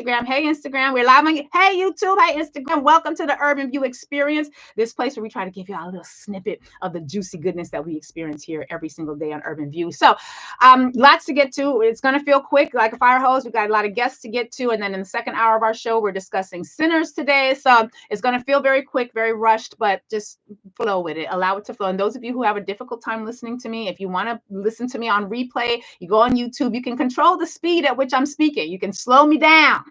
Instagram. Hey, Instagram. We're live on. Hey, YouTube. Hey, Instagram. Welcome to the Urban View Experience. This place where we try to give you a little snippet of the juicy goodness that we experience here every single day on Urban View. So, lots to get to. It's going to feel quick, like a fire hose. We've got a lot of guests to get to. And then in the second hour of our show, we're discussing sinners today. So it's going to feel very quick, very rushed, but just flow with it. Allow it to flow. And those of you who have a difficult time listening to me, if you want to listen to me on replay, you go on YouTube, you can control the speed at which I'm speaking. You can slow me down.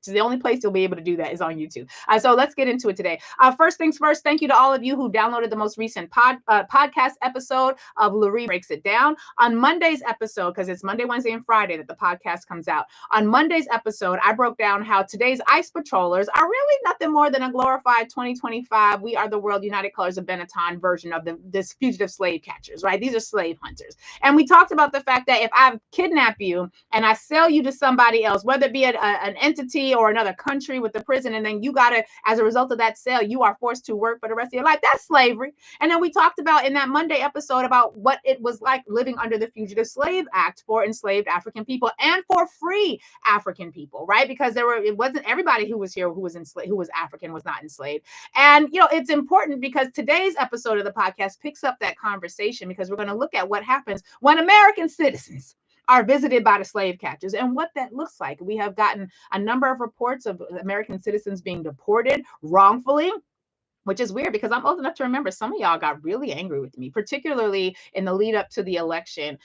So the only place you'll be able to do that is on YouTube. So let's get into it today. First things first, thank you to all of you who downloaded the most recent podcast episode of Lurie Breaks It Down. On Monday's episode, because it's Monday, Wednesday, and Friday that the podcast comes out. On Monday's episode, I broke down how today's ICE patrollers are really nothing more than a glorified 2025 We Are the World United Colors of Benetton version of this fugitive slave catchers, right? These are slave hunters. And we talked about the fact that if I kidnap you and I sell you to somebody else, whether it be an entity or another country with the prison, and then you got to, as a result of that sale, you are forced to work for the rest of your life. That's slavery. And then we talked about in that Monday episode about what it was like living under the Fugitive Slave Act for enslaved African people and for free African people, right? Because it wasn't everybody who was here who was enslaved, who was African, was not enslaved. And it's important because today's episode of the podcast picks up that conversation, because we're going to look at what happens when American citizens are visited by the slave catchers and what that looks like. We have gotten a number of reports of American citizens being deported wrongfully, which is weird because I'm old enough to remember some of y'all got really angry with me, particularly in the lead up to the election,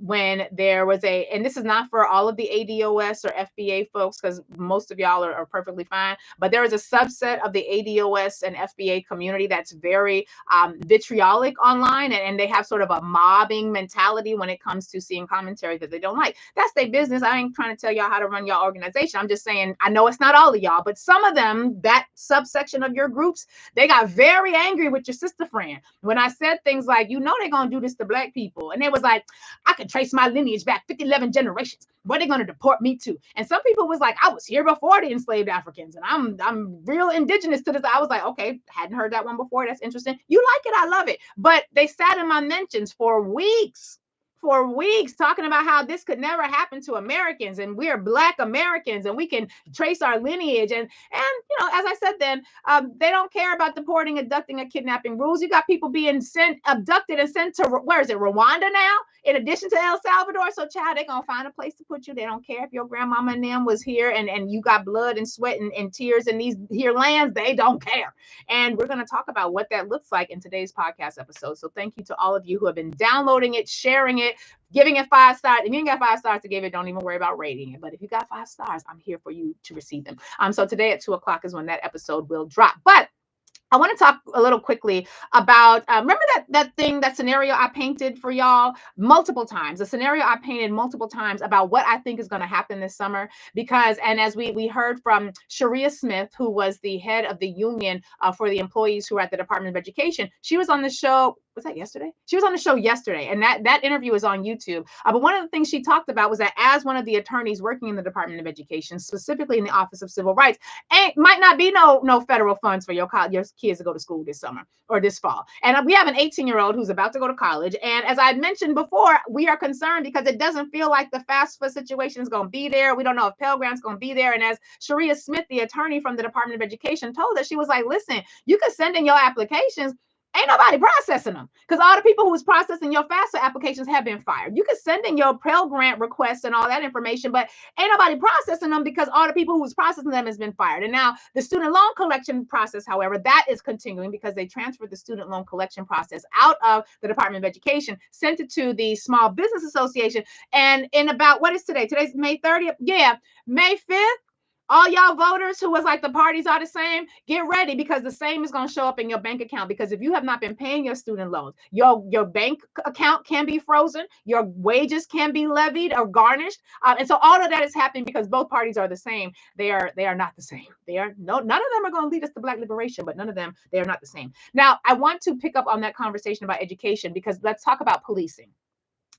when there was and this is not for all of the ADOS or FBA folks, because most of y'all are perfectly fine, but there is a subset of the ADOS and FBA community that's very vitriolic online, and they have sort of a mobbing mentality when it comes to seeing commentary that they don't like. That's their business. I ain't trying to tell y'all how to run your organization. I'm just saying, I know it's not all of y'all, but some of them, that subsection of your groups, they got very angry with your sister friend when I said things like, they're going to do this to Black people. And they was like, I can trace my lineage back 11 generations. Where they going to deport me to? And some people was like, I was here before the enslaved Africans, and I'm real indigenous to this. I was like, okay, hadn't heard that one before. That's interesting. You like it. I love it. But they sat in my mentions for weeks talking about how this could never happen to Americans, and we're Black Americans, and we can trace our lineage. And as I said then, they don't care about deporting, abducting, or kidnapping rules. You got people being abducted and sent to, where is it, Rwanda now, in addition to El Salvador. So child, they're going to find a place to put you. They don't care if your grandmama and them was here and you got blood and sweat and tears in these here lands. They don't care. And we're going to talk about what that looks like in today's podcast episode. So thank you to all of you who have been downloading it, sharing it, giving it 5 stars. If you ain't got 5 stars to give it, don't even worry about rating it. But if you got 5 stars, I'm here for you to receive them. So today at 2:00 is when that episode will drop. But I want to talk a little quickly about, remember that scenario I painted for y'all multiple times, a scenario I painted multiple times about what I think is going to happen this summer, because, and as we heard from Sharia Smith, who was the head of the union for the employees who are at the Department of Education, she was on the show. Was that yesterday? She was on the show yesterday, and that interview is on YouTube. But one of the things she talked about was that as one of the attorneys working in the Department of Education, specifically in the Office of Civil Rights, might not be no federal funds for your kids to go to school this summer or this fall. And we have an 18-year-old who's about to go to college. And as I mentioned before, we are concerned because it doesn't feel like the FAFSA situation is going to be there. We don't know if Pell Grant's going to be there. And as Sharia Smith, the attorney from the Department of Education, told us, she was like, listen, you can send in your applications. Ain't nobody processing them, because all the people who was processing your FAFSA applications have been fired. You can send in your Pell Grant requests and all that information, but ain't nobody processing them because all the people who was processing them has been fired. And now the student loan collection process, however, that is continuing because they transferred the student loan collection process out of the Department of Education, sent it to the Small Business Association. And in about, what is today? Today's May 30th. Yeah, May 5th. All y'all voters who was like, the parties are the same, get ready, because the same is going to show up in your bank account. Because if you have not been paying your student loans, your bank account can be frozen, your wages can be levied or garnished. And so all of that is happening because both parties are the same. They are not the same. None of them are going to lead us to Black liberation, but none of them, they are not the same. Now, I want to pick up on that conversation about education, because let's talk about policing.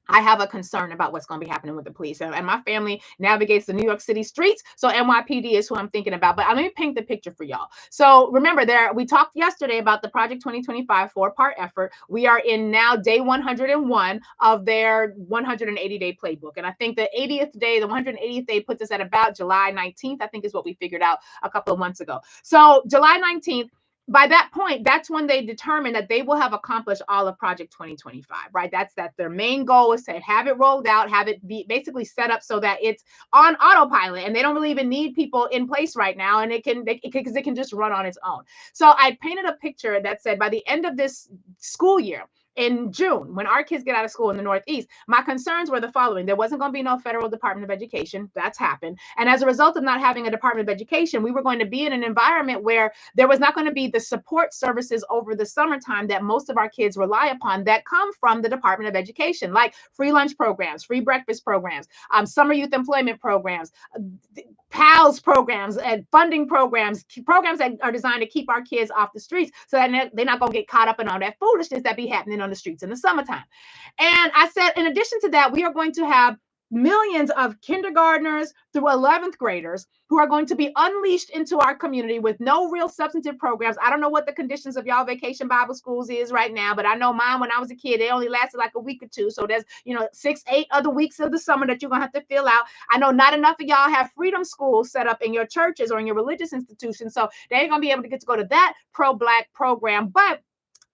I have a concern about what's going to be happening with the police. And my family navigates the New York City streets. So NYPD is who I'm thinking about. But let me paint the picture for y'all. So remember, we talked yesterday about the Project 2025 4-part effort. We are in now day 101 of their 180-day playbook. And I think the 80th day, the 180th day puts us at about July 19th, I think is what we figured out a couple of months ago. So July 19th, by that point, that's when they determine that they will have accomplished all of Project 2025, right? That's their main goal is to have it rolled out, have it be basically set up so that it's on autopilot, and they don't really even need people in place right now, and it can just run on its own. So I painted a picture that said by the end of this school year, in June, when our kids get out of school in the Northeast, my concerns were the following. There wasn't going to be no federal Department of Education. That's happened. And as a result of not having a Department of Education, we were going to be in an environment where there was not going to be the support services over the summertime that most of our kids rely upon that come from the Department of Education, like free lunch programs, free breakfast programs, summer youth employment programs, PALS programs and funding programs that are designed to keep our kids off the streets so that they're not going to get caught up in all that foolishness that be happening on the streets in the summertime. And I said, in addition to that, we are going to have millions of kindergartners through 11th graders who are going to be unleashed into our community with no real substantive programs. I don't know what the conditions of y'all vacation Bible schools is right now, but I know mine when I was a kid, they only lasted like a week or two. So there's, 6, 8 other weeks of the summer that you're going to have to fill out. I know not enough of y'all have freedom schools set up in your churches or in your religious institutions. So they ain't going to be able to get to go to that pro-Black program. But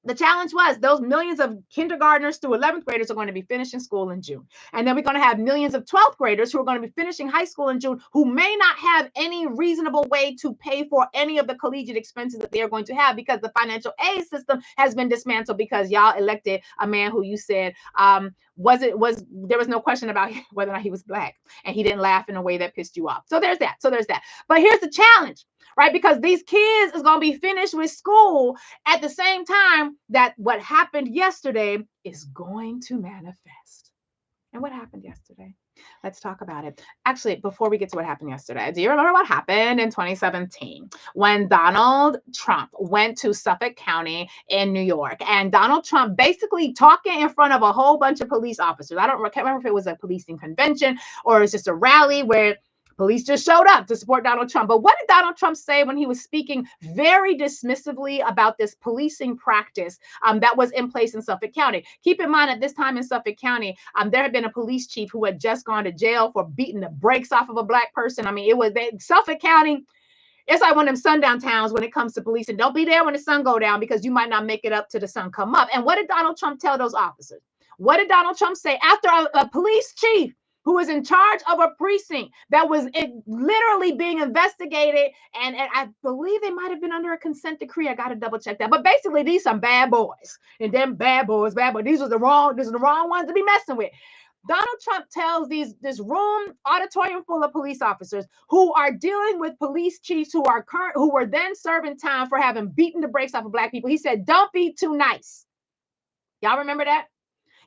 the challenge was those millions of kindergartners through 11th graders are going to be finishing school in June. And then we're going to have millions of 12th graders who are going to be finishing high school in June, who may not have any reasonable way to pay for any of the collegiate expenses that they are going to have because the financial aid system has been dismantled because y'all elected a man who you said there was no question about whether or not he was Black, and he didn't laugh in a way that pissed you off. So there's that. But here's the challenge, right? Because these kids is going to be finished with school at the same time that what happened yesterday is going to manifest. And what happened yesterday? Let's talk about it. Actually, before we get to what happened yesterday, do you remember what happened in 2017 when Donald Trump went to Suffolk County in New York? And Donald Trump basically talking in front of a whole bunch of police officers. I can't remember if it was a policing convention or it was just a rally where police just showed up to support Donald Trump. But what did Donald Trump say when he was speaking very dismissively about this policing practice that was in place in Suffolk County? Keep in mind, at this time in Suffolk County, there had been a police chief who had just gone to jail for beating the brakes off of a Black person. I mean, Suffolk County, it's like one of them sundown towns when it comes to policing. Don't be there when the sun go down because you might not make it up to the sun come up. And what did Donald Trump tell those officers? What did Donald Trump say after a police chief who was in charge of a precinct that was literally being investigated? And I believe they might have been under a consent decree. I got to double check that. But basically, these some bad boys. And them bad boys. These are the wrong ones to be messing with. Donald Trump tells this auditorium full of police officers who are dealing with police chiefs who were then serving time for having beaten the brakes off of Black people. He said, don't be too nice. Y'all remember that?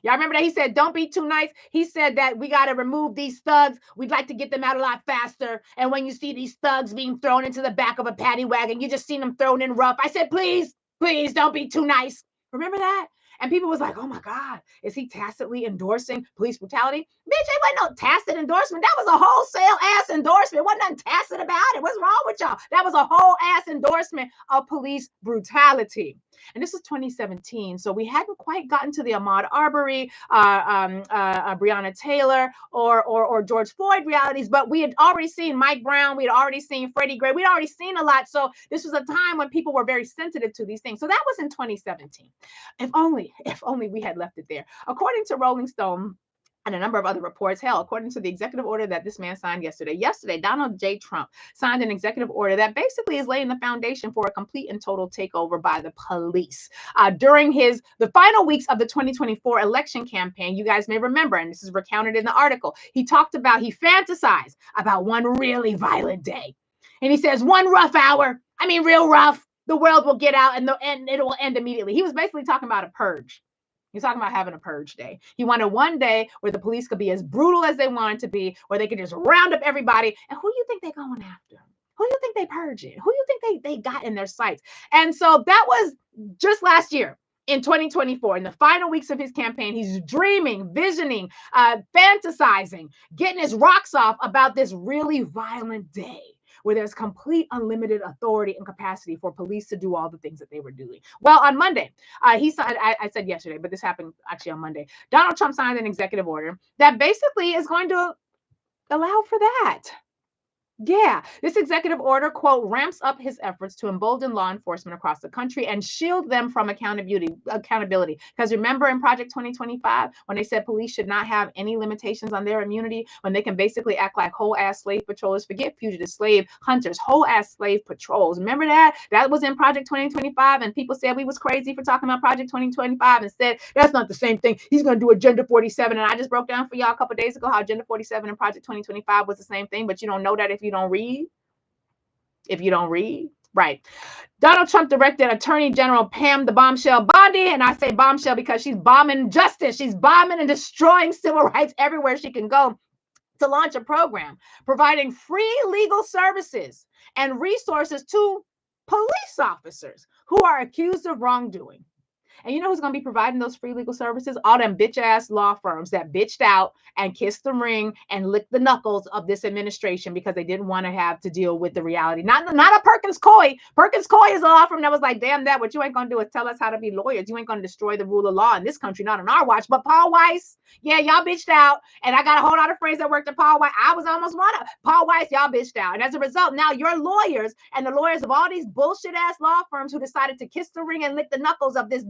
Y'all remember that? He said, don't be too nice. He said that we got to remove these thugs. We'd like to get them out a lot faster. And when you see these thugs being thrown into the back of a paddy wagon, you just seen them thrown in rough. I said, please, don't be too nice. Remember that? And people was like, oh my God, is he tacitly endorsing police brutality? Bitch, it wasn't no tacit endorsement. That was a wholesale ass endorsement. It wasn't nothing tacit about it. What's wrong with y'all? That was a whole ass endorsement of police brutality. And this is 2017. So we hadn't quite gotten to the Ahmaud Arbery, Breonna Taylor, or George Floyd realities, but we had already seen Mike Brown. We had already seen Freddie Gray. We'd already seen a lot. So this was a time when people were very sensitive to these things. So that was in 2017. If only we had left it there. According to Rolling Stone and a number of other reports, according to the executive order that this man signed yesterday, Donald J. Trump signed an executive order that basically is laying the foundation for a complete and total takeover by the police. During the final weeks of the 2024 election campaign, you guys may remember, and this is recounted in the article, he fantasized about one really violent day. And he says, one rough hour, real rough, the world will get out and it will end immediately. He was basically talking about a purge. He's talking about having a purge day. He wanted one day where the police could be as brutal as they wanted to be, where they could just round up everybody. And who do you think they're going after? Who do you think they purging? Who do you think they got in their sights? And so that was just last year. in 2024, in the final weeks of his campaign, he's dreaming, visioning, fantasizing, getting his rocks off about this really violent day where there's complete unlimited authority and capacity for police to do all the things that they were doing. Well, on Monday, he signed, I said yesterday, but this happened actually on Monday. Donald Trump signed an executive order that basically is going to allow for that. Yeah, this executive order, quote, ramps up his efforts to embolden law enforcement across the country and shield them from accountability. Because remember in Project 2025, when they said police should not have any limitations on their immunity, when they can basically act like whole ass slave patrollers, forget fugitive slave hunters, whole ass slave patrols. Remember that? That was in Project 2025, and people said we was crazy for talking about Project 2025 and said that's not the same thing. He's going to do Agenda 47. And I just broke down for y'all a couple of days ago how Agenda 47 and Project 2025 was the same thing, but you don't know that if you don't read. Right. Donald Trump directed Attorney General Pam the Bombshell Bondi, and I say bombshell because she's bombing justice. She's bombing and destroying civil rights everywhere she can go, to launch a program providing free legal services and resources to police officers who are accused of wrongdoing. And you know who's going to be providing those free legal services? All them bitch-ass law firms that bitched out and kissed the ring and licked the knuckles of this administration because they didn't want to have to deal with the reality. Not a Perkins Coie. Perkins Coie is a law firm that was like, damn that, what you ain't going to do is tell us how to be lawyers. You ain't going to destroy the rule of law in this country, not on our watch. But Paul Weiss, yeah, y'all bitched out. And I got a whole lot of friends that worked at Paul Weiss. I was almost one of Paul Weiss, y'all bitched out. And as a result, now your lawyers and the lawyers of all these bullshit-ass law firms who decided to kiss the ring and lick the knuckles of this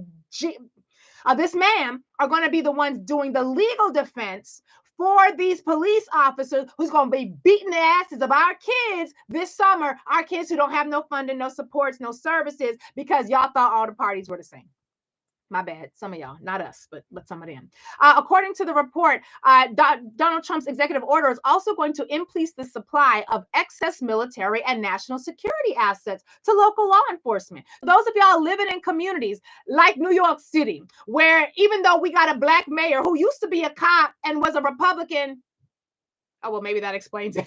man are going to be the ones doing the legal defense for these police officers who's going to be beating the asses of our kids this summer, our kids who don't have no funding, no supports, no services, because y'all thought all the parties were the same. My bad. Some of y'all, not us, but some of them. According to the report, Donald Trump's executive order is also going to increase the supply of excess military and national security assets to local law enforcement. Those of y'all living in communities like New York City, where even though we got a black mayor who used to be a cop and was a Republican, oh, well, maybe that explains it.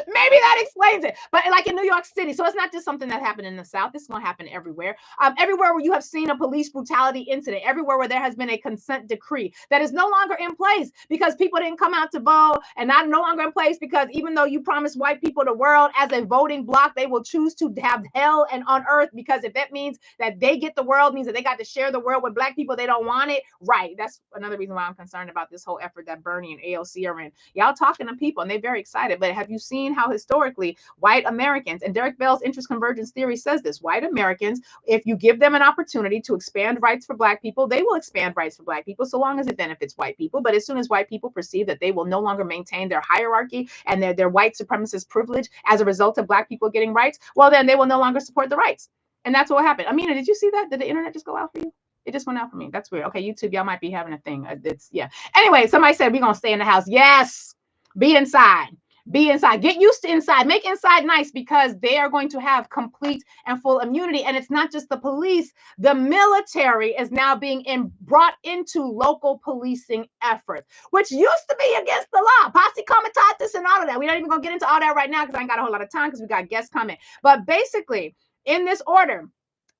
Maybe that explains it. But like in New York City, so it's not just something that happened in the South. This is going to happen everywhere. Everywhere where you have seen a police brutality incident, everywhere where there has been a consent decree that is no longer in place because people didn't come out to vote, and not no longer in place because even though you promised white people the world as a voting bloc, they will choose to have hell and on earth, because if that means that they get the world, means that they got to share the world with black people, they don't want it. Right. That's another reason why I'm concerned about this whole effort that Bernie and AOC are in. Y'all talking to people and they're very excited, but have you seen how historically white Americans, and Derek Bell's interest convergence theory says this, white Americans, if you give them an opportunity to expand rights for black people, they will expand rights for black people so long as it benefits white people. But as soon as white people perceive that they will no longer maintain their hierarchy and their white supremacist privilege as a result of black people getting rights, well, then they will no longer support the rights. And that's what happened. Amina, did you see that? Did the internet just go out for you? It just went out for me. That's weird. Okay, YouTube, y'all might be having a thing. Yeah. Anyway, somebody said we're going to stay in the house. Yes. Be inside. Be inside. Get used to inside. Make inside nice, because they are going to have complete and full immunity. And it's not just the police. The military is now being brought into local policing efforts, which used to be against the law. Posse comitatus and all of that. We're not even going to get into all that right now because I ain't got a whole lot of time because we got guests coming. But basically, in this order,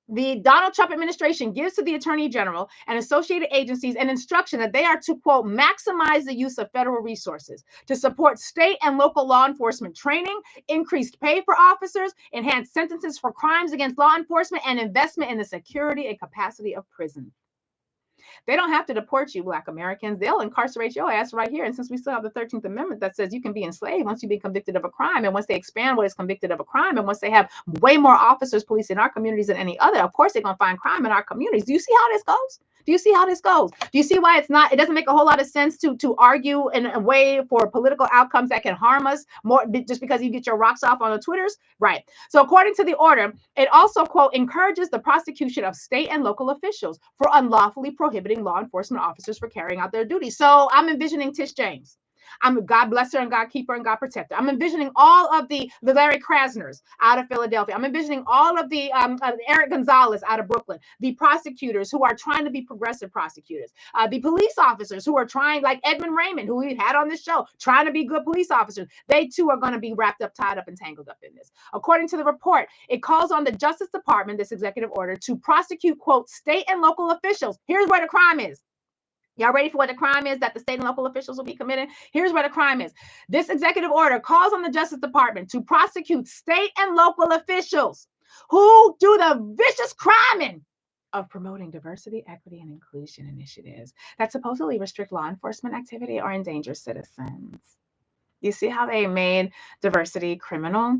the Donald Trump administration gives to the Attorney General and associated agencies an instruction that they are to, quote, maximize the use of federal resources to support state and local law enforcement training, increased pay for officers, enhanced sentences for crimes against law enforcement, and investment in the security and capacity of prisons. They don't have to deport you, Black Americans. They'll incarcerate your ass right here. And since we still have the 13th Amendment that says you can be enslaved once you be convicted of a crime, and once they expand what is convicted of a crime, and once they have way more officers policing our communities than any other, of course they're going to find crime in our communities. Do you see how this goes? Do you see how this goes? Do you see why it doesn't make a whole lot of sense to argue in a way for political outcomes that can harm us more just because you get your rocks off on the Twitters? Right. So according to the order, it also, quote, encourages the prosecution of state and local officials for unlawfully prohibiting law enforcement officers for carrying out their duties. So I'm envisioning Tish James. God bless her and God keep her and God protect her. I'm envisioning all of the Larry Krasners out of Philadelphia. I'm envisioning all of the Eric Gonzalez out of Brooklyn, the prosecutors who are trying to be progressive prosecutors, the police officers who are trying, like Edmund Raymond, who we had on this show, trying to be good police officers. They too are going to be wrapped up, tied up, and tangled up in this. According to the report, it calls on the Justice Department, this executive order, to prosecute, quote, state and local officials. Here's where the crime is. Y'all ready for what the crime is that the state and local officials will be committing? Here's where the crime is. This executive order calls on the Justice Department to prosecute state and local officials who do the vicious crime of promoting diversity, equity, and inclusion initiatives that supposedly restrict law enforcement activity or endanger citizens. You see how they made diversity criminal?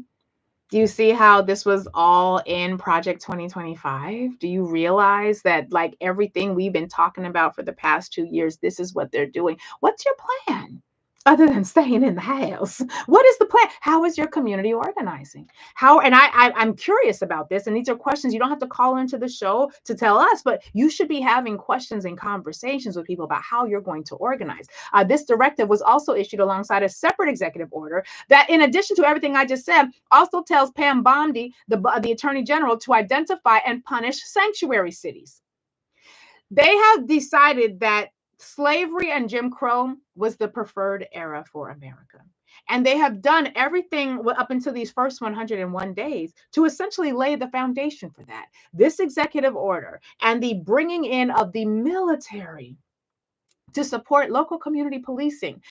Do you see how this was all in Project 2025? Do you realize that, like, everything we've been talking about for the past 2 years, this is what they're doing? What's your plan? Other than staying in the house, what is the plan? How is your community organizing? I'm curious about this, and these are questions you don't have to call into the show to tell us, but you should be having questions and conversations with people about how you're going to organize. This directive was also issued alongside a separate executive order that, in addition to everything I just said, also tells Pam Bondi, the Attorney General, to identify and punish sanctuary cities. They have decided that slavery and Jim Crow was the preferred era for America. And they have done everything up until these first 101 days to essentially lay the foundation for that. This executive order and the bringing in of the military to support local community policing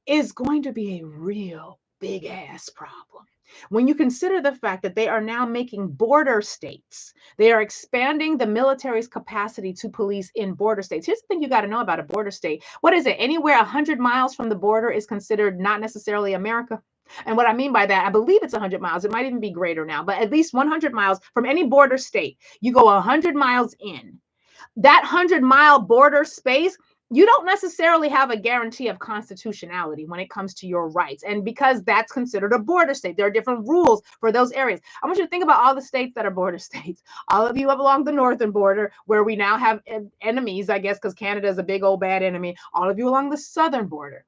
is going to be a real big ass problem. When you consider the fact that they are now making border states, they are expanding the military's capacity to police in border states. Here's the thing you got to know about a border state. What is it? Anywhere 100 miles from the border is considered not necessarily America. And what I mean by that, I believe it's 100 miles. It might even be greater now, but at least 100 miles from any border state. You go 100 miles in. That 100-mile border space, you don't necessarily have a guarantee of constitutionality when it comes to your rights. And because that's considered a border state, there are different rules for those areas. I want you to think about all the states that are border states. All of you up along the northern border, where we now have enemies, I guess, because Canada is a big old bad enemy. All of you along the southern border.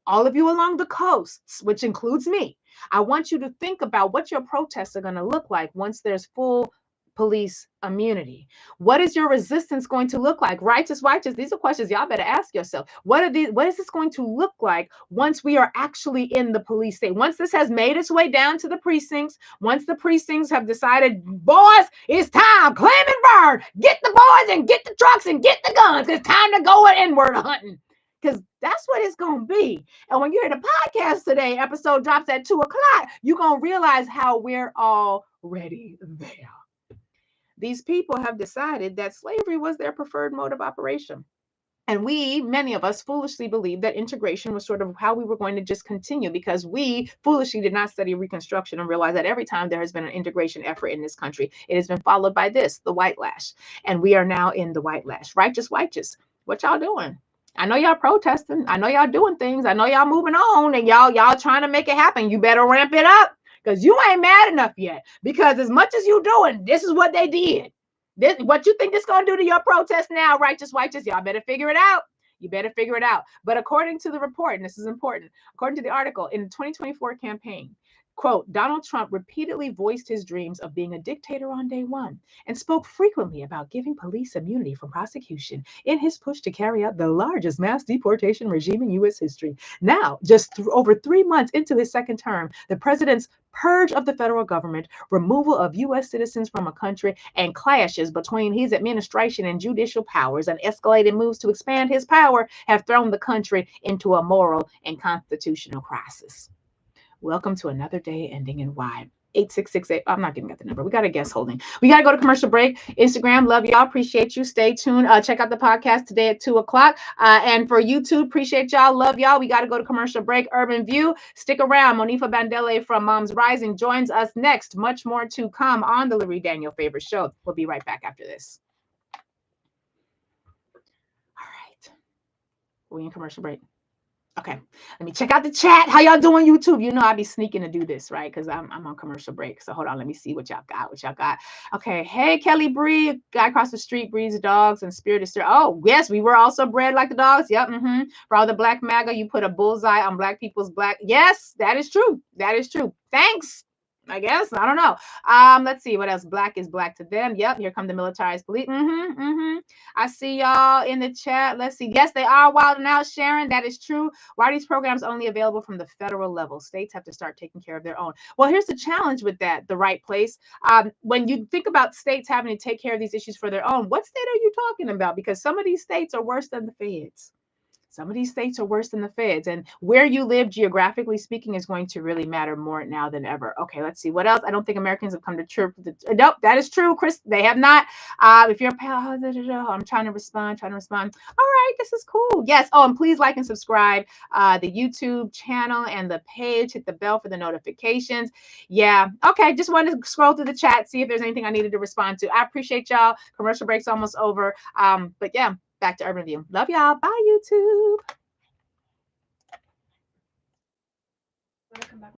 All of you along the coasts, which includes me. I want you to think about what your protests are going to look like once there's full police immunity. What is your resistance going to look like? Righteous. These are questions y'all better ask yourself. What is this going to look like once we are actually in the police state? Once this has made its way down to the precincts, once the precincts have decided, boys, it's time, claim and burn. Get the boys and get the trucks and get the guns. It's time to go inward hunting. Because that's what it's going to be. And when you hear the podcast today, episode drops at 2 o'clock, you're going to realize how we're already there. These people have decided that slavery was their preferred mode of operation. And many of us foolishly believed that integration was sort of how we were going to just continue, because we foolishly did not study Reconstruction and realize that every time there has been an integration effort in this country, it has been followed by this, the white lash. And we are now in the white lash. Righteous. What y'all doing? I know y'all protesting. I know y'all doing things. I know y'all moving on, and y'all trying to make it happen. You better ramp it up, because you ain't mad enough yet. Because as much as you doing, this is what they did. What you think this going to do to your protest now, righteous, y'all better figure it out. You better figure it out. But according to the report, and this is important, according to the article, in the 2024 campaign, quote, Donald Trump repeatedly voiced his dreams of being a dictator on day one and spoke frequently about giving police immunity from prosecution in his push to carry out the largest mass deportation regime in U.S. history. Now, just over 3 months into his second term, the president's purge of the federal government, removal of U.S. citizens from a country, and clashes between his administration and judicial powers and escalated moves to expand his power have thrown the country into a moral and constitutional crisis. Welcome to another day ending in Y. 8668. I'm not giving out the number. We got a guest holding. We got to go to commercial break. Instagram, love y'all. Appreciate you. Stay tuned. Check out the podcast today at 2 o'clock. And for YouTube, appreciate y'all. Love y'all. We got to go to commercial break. Urban View. Stick around. Monifa Bandele from Moms Rising joins us next. Much more to come on the Lurie Daniel Favors Show. We'll be right back after this. All right. We're in commercial break. Okay, let me check out the chat. How y'all doing, YouTube? You know I be sneaking to do this, right? Because I'm on commercial break. So hold on, let me see what y'all got. What y'all got? Okay, hey Kelly Bree, guy across the street breeds dogs and spirit is. Oh yes, we were also bred like the dogs. Yep. For all the black MAGA, you put a bullseye on black people's black. Yes, that is true. That is true. Thanks. I guess I don't know. Let's see what else. Black is black to them. Yep. Here come the militarized police. I see y'all in the chat. Let's see. Yes, they are wilding out, Sharon. That is true. Why are these programs only available from the federal level? States have to start taking care of their own. Well, here's the challenge with that, the right place. When you think about states having to take care of these issues for their own, what state are you talking about? Because some of these states are worse than the feds. Some of these states are worse than the feds, and where you live, geographically speaking, is going to really matter more now than ever. Okay, let's see what else. I don't think Americans have come to church. Nope, that is true, Chris. They have not. If you're a pal, I'm trying to respond. All right, this is cool. Yes. Oh, and please like and subscribe the YouTube channel and the page. Hit the bell for the notifications. Yeah. Okay. Just wanted to scroll through the chat, see if there's anything I needed to respond to. I appreciate y'all. Commercial break's almost over. But yeah. Back to Urban View. Love y'all. Bye, YouTube.